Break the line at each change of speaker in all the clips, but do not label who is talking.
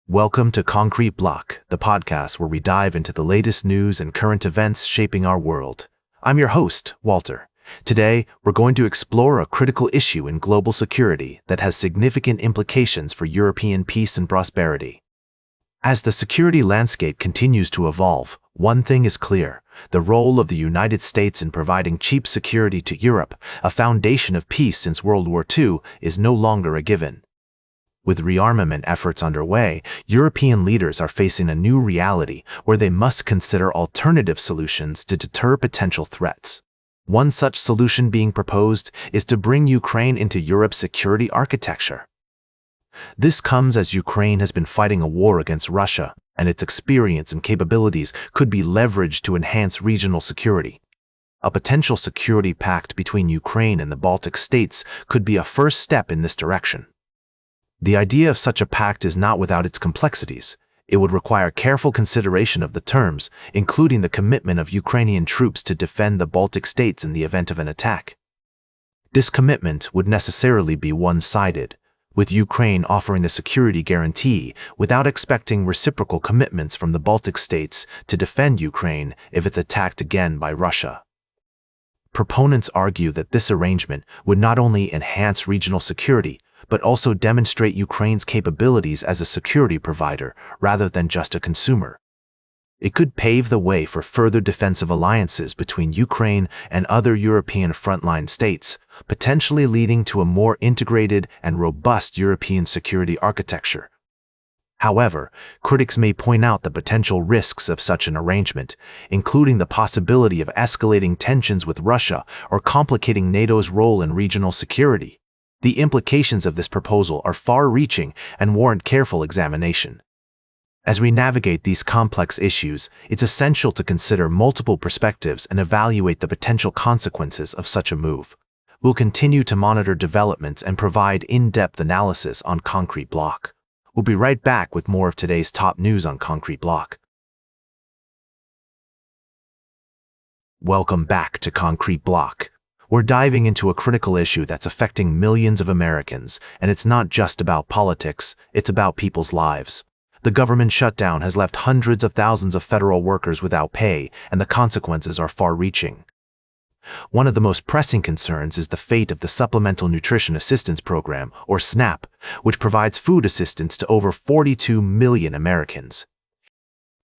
Welcome to Concrete Block, the podcast where we dive into the latest news and current events shaping our world. I'm your host, Walter. Today, we're going to explore a critical issue in global security that has significant implications for European peace and prosperity. As the security landscape continues to evolve, one thing is clear: the role of the United States in providing cheap security to Europe, a foundation of peace since World War II, is no longer a given. With rearmament efforts underway, European leaders are facing a new reality where they must consider alternative solutions to deter potential threats. One such solution being proposed is to bring Ukraine into Europe's security architecture. This comes as Ukraine has been fighting a war against Russia, and its experience and capabilities could be leveraged to enhance regional security. A potential security pact between Ukraine and the Baltic states could be a first step in this direction. The idea of such a pact is not without its complexities. It would require careful consideration of the terms, including the commitment of Ukrainian troops to defend the Baltic states in the event of an attack. This commitment would necessarily be one-sided, with Ukraine offering the security guarantee without expecting reciprocal commitments from the Baltic states to defend Ukraine if it's attacked again by Russia. Proponents argue that this arrangement would not only enhance regional security, but also demonstrate Ukraine's capabilities as a security provider rather than just a consumer. It could pave the way for further defensive alliances between Ukraine and other European frontline states, potentially leading to a more integrated and robust European security architecture. However, critics may point out the potential risks of such an arrangement, including the possibility of escalating tensions with Russia or complicating NATO's role in regional security. The implications of this proposal are far-reaching and warrant careful examination. As we navigate these complex issues, it's essential to consider multiple perspectives and evaluate the potential consequences of such a move. We'll continue to monitor developments and provide in-depth analysis on Concrete Block. We'll be right back with more of today's top news on Concrete Block. Welcome back to Concrete Block. We're diving into a critical issue that's affecting millions of Americans, and it's not just about politics, it's about people's lives. The government shutdown has left hundreds of thousands of federal workers without pay, and the consequences are far-reaching. One of the most pressing concerns is the fate of the Supplemental Nutrition Assistance Program, or SNAP, which provides food assistance to over 42 million Americans.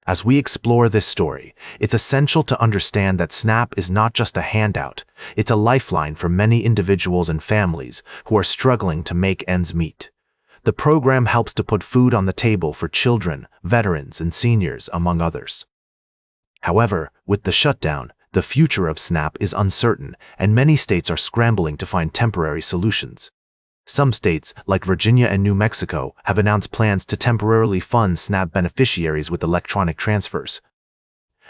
As we explore this story, it's essential to understand that SNAP is not just a handout, it's a lifeline for many individuals and families who are struggling to make ends meet. The program helps to put food on the table for children, veterans, and seniors, among others. However, with the shutdown, the future of SNAP is uncertain, and many states are scrambling to find temporary solutions. Some states, like Virginia and New Mexico, have announced plans to temporarily fund SNAP beneficiaries with electronic transfers.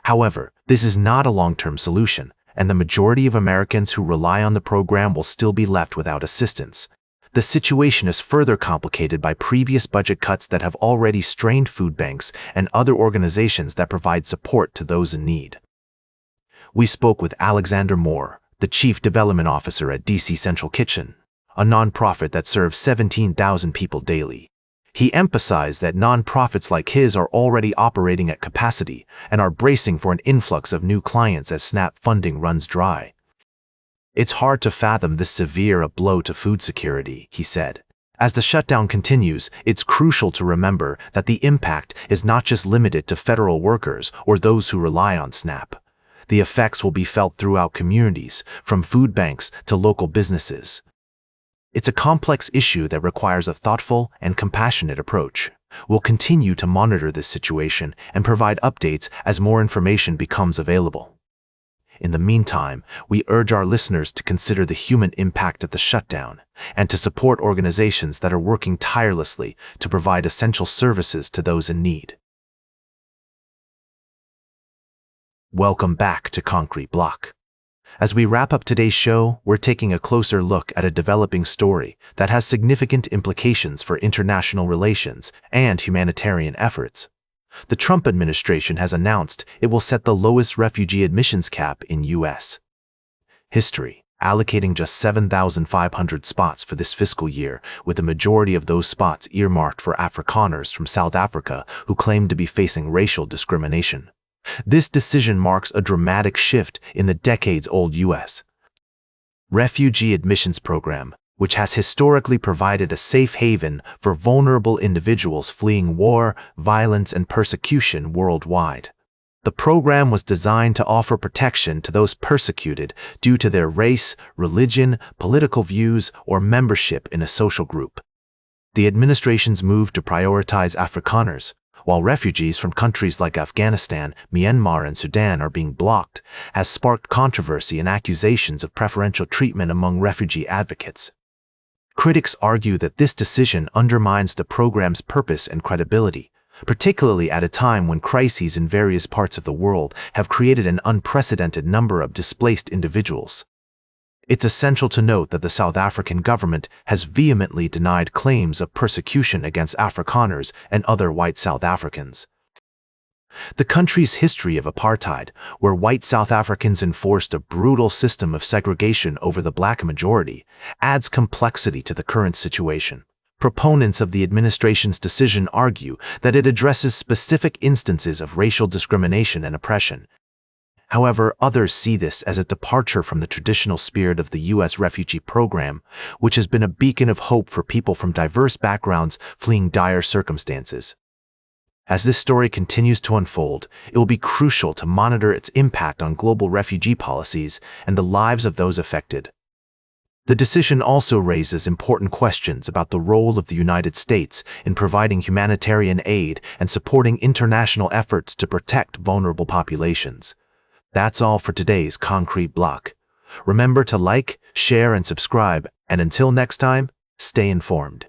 However, this is not a long-term solution, and the majority of Americans who rely on the program will still be left without assistance. The situation is further complicated by previous budget cuts that have already strained food banks and other organizations that provide support to those in need. We spoke with Alexander Moore, the Chief Development Officer at DC Central Kitchen, a nonprofit that serves 17,000 people daily. He emphasized that nonprofits like his are already operating at capacity and are bracing for an influx of new clients as SNAP funding runs dry. It's hard to fathom this severe a blow to food security, he said. As the shutdown continues, it's crucial to remember that the impact is not just limited to federal workers or those who rely on SNAP. The effects will be felt throughout communities, from food banks to local businesses. It's a complex issue that requires a thoughtful and compassionate approach. We'll continue to monitor this situation and provide updates as more information becomes available. In the meantime, we urge our listeners to consider the human impact of the shutdown and to support organizations that are working tirelessly to provide essential services to those in need. Welcome back to Concrete Block. As we wrap up today's show, we're taking a closer look at a developing story that has significant implications for international relations and humanitarian efforts. The Trump administration has announced it will set the lowest refugee admissions cap in U.S. history. allocating just 7,500 spots for this fiscal year, with the majority of those spots earmarked for Afrikaners from South Africa who claim to be facing racial discrimination. This decision marks a dramatic shift in the decades-old U.S. refugee admissions program, which has historically provided a safe haven for vulnerable individuals fleeing war, violence, and persecution worldwide. The program was designed to offer protection to those persecuted due to their race, religion, political views, or membership in a social group. The administration's move to prioritize Afrikaners, while refugees from countries like Afghanistan, Myanmar, and Sudan are being blocked, has sparked controversy and accusations of preferential treatment among refugee advocates. Critics argue that this decision undermines the program's purpose and credibility, particularly at a time when crises in various parts of the world have created an unprecedented number of displaced individuals. It's essential to note that the South African government has vehemently denied claims of persecution against Afrikaners and other white South Africans. The country's history of apartheid, where white South Africans enforced a brutal system of segregation over the black majority, adds complexity to the current situation. Proponents of the administration's decision argue that it addresses specific instances of racial discrimination and oppression. However, others see this as a departure from the traditional spirit of the U.S. refugee program, which has been a beacon of hope for people from diverse backgrounds fleeing dire circumstances. As this story continues to unfold, it will be crucial to monitor its impact on global refugee policies and the lives of those affected. The decision also raises important questions about the role of the United States in providing humanitarian aid and supporting international efforts to protect vulnerable populations. That's all for today's Concrete Block. Remember to like, share, and subscribe, and until next time, stay informed.